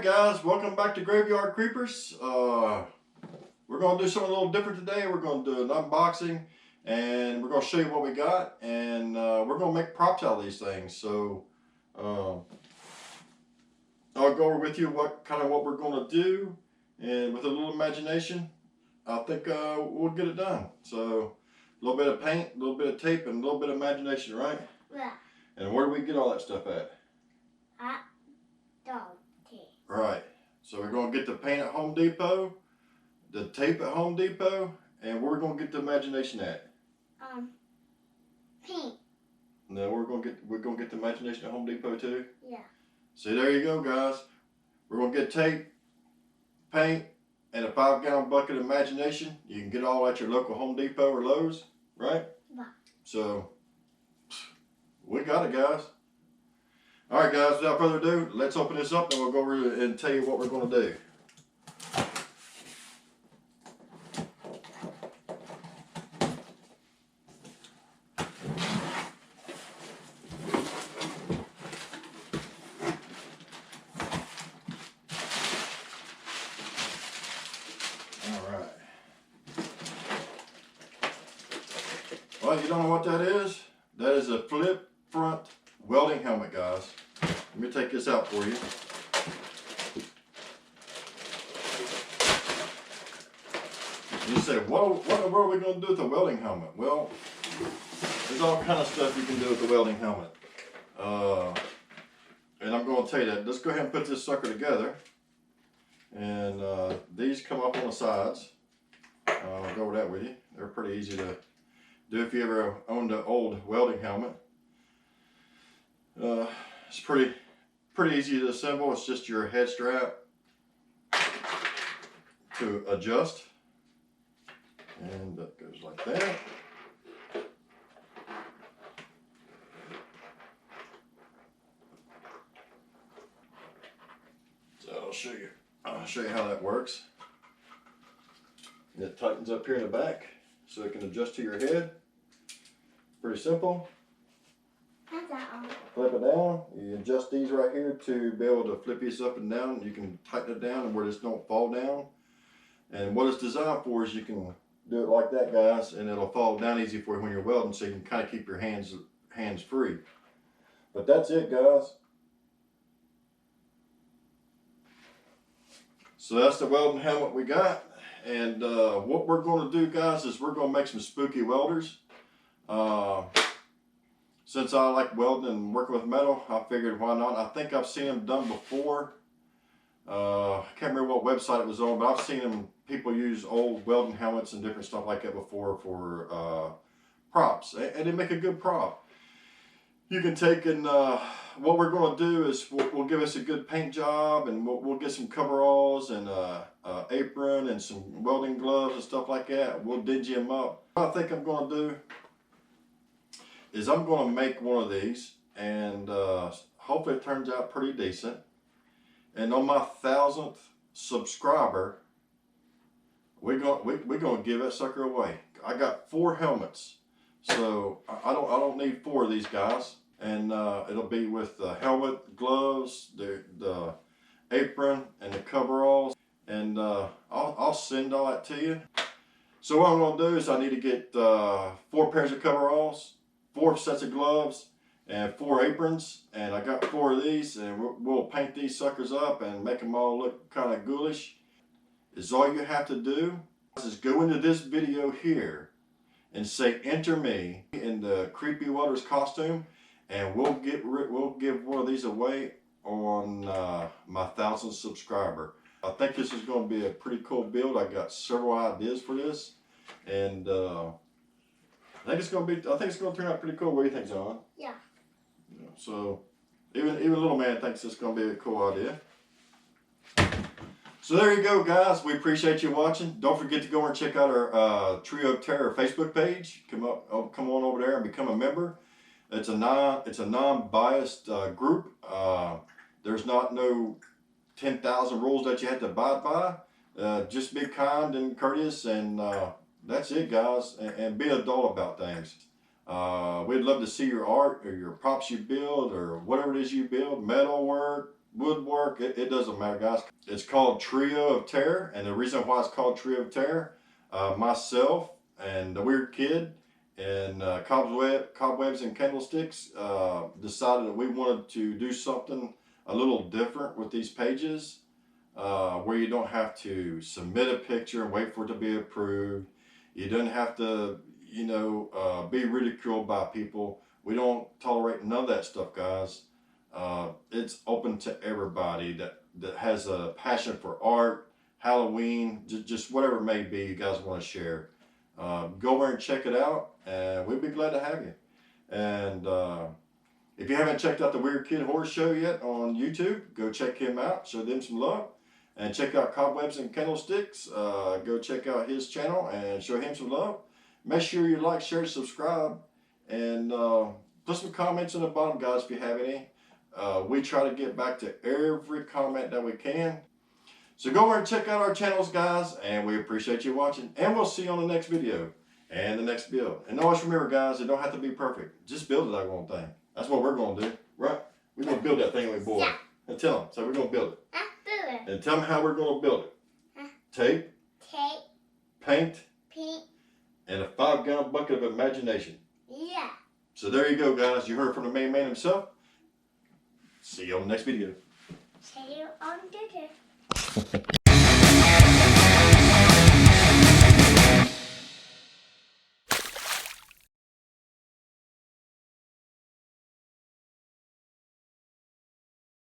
Alright guys, welcome back to Graveyard Creepers. We're going to do something a little different today. We're going to do an unboxing and we're going to show you what we got, and we're going to make props out of these things. So I'll go over with you what we're going to do, and with a little imagination I think we'll get it done. So a little bit of paint, a little bit of tape, and a little bit of imagination, right? Yeah. And where do we get all that stuff at? Right. So we're going to get the paint at Home Depot, the tape at Home Depot, and we're going to get the imagination at? Paint. No, we're going to get the imagination at Home Depot too? Yeah. See, there you go, guys. We're going to get tape, paint, and a 5-gallon bucket of imagination. You can get all at your local Home Depot or Lowe's, right? Yeah. So we got it, guys. Alright guys, without further ado, let's open this up and we'll go over and tell you what we're going to do. Alright. Well, you don't know what that is? That is a flip front welding helmet, guys. Let me take this out for you. You say, what in the world are we going to do with the welding helmet? Well, there's all kind of stuff you can do with the welding helmet. And I'm going to tell you that. Let's go ahead and put this sucker together. And these come up on the sides. I'll go over that with you. They're pretty easy to do if you ever owned an old welding helmet. It's pretty easy to assemble. It's just your head strap to adjust, and that goes like that. So I'll show you how that works. And it tightens up here in the back so it can adjust to your head. Pretty simple. Flip it down. You adjust these right here to be able to flip these up and down. You can tighten it down and where this don't fall down. And what it's designed for is you can do it like that, guys, and it'll fall down easy for you when you're welding, so you can kind of keep your hands free. But that's it, guys. So that's the welding helmet we got. And what we're going to do, guys, is we're going to make some spooky welders. Since I like welding and working with metal, I figured why not. I think I've seen them done before. I can't remember what website it was on, but I've seen them. People use old welding helmets and different stuff like that before for props, and they make a good prop. You can take and what we're going to do is we'll give us a good paint job, and we'll get some coveralls and an apron and some welding gloves and stuff like that. We'll dingy them up. What I think I'm going to do is I'm going to make one of these, and hopefully it turns out pretty decent. And on my 1,000th subscriber, we're gonna give that sucker away. I got 4 helmets, so I don't need 4 of these guys, and it'll be with the helmet, gloves, the apron, and the coveralls, and I'll send all that to you. So what I'm gonna do is I need to get 4 pairs of coveralls, 4 sets of gloves, and 4 aprons, and I got 4 of these, and we'll paint these suckers up and make them all look kind of ghoulish. Is all you have to do is go into this video here and say enter me in the creepy Welders costume, and we'll give one of these away on my 1,000th subscriber. I think this is going to be a pretty cool build. I got several ideas for this, and I think it's going to turn out pretty cool. What do you think, John? Yeah. So even little man thinks it's going to be a cool idea. So there you go, guys. We appreciate you watching. Don't forget to go and check out our Trio of Terror Facebook page. Come on over there and become a member. It's a non-biased group. There's no 10,000 rules that you have to abide by. Just be kind and courteous, and that's it, guys. And be an adult about things. We'd love to see your art or your props you build or whatever it is you build, metal work, woodwork, it doesn't matter, guys. It's called Trio of Terror, and the reason why it's called Trio of Terror, myself and the Weird Kid and Cobwebs and Candlesticks decided that we wanted to do something a little different with these pages, where you don't have to submit a picture and wait for it to be approved. You don't have to, you know, be ridiculed by people. We don't tolerate none of that stuff, guys. It's open to everybody that has a passion for art, Halloween, just whatever it may be you guys want to share. Go over and check it out, and we'd be glad to have you. And if you haven't checked out the Weird Kid Horror Show yet on YouTube, go check him out. Show them some love. And check out Cobwebs and Candlesticks. Go check out his channel and show him some love. Make sure you like, share, subscribe, and put some comments in the bottom, guys, if you have any. We try to get back to every comment that we can. So go over and check out our channels, guys, and we appreciate you watching. And we'll see you on the next video and the next build. And always remember, guys, it don't have to be perfect. Just build it, that one thing. That's what we're going to do, right? We're going to build that thing, boy. Yeah. And tell them. So we're going to build it. And tell them how we're going to build it. Tape. Paint. And a 5-gallon bucket of imagination. Yeah. So there you go, guys. You heard from the main man himself. See you on the next video. See you on the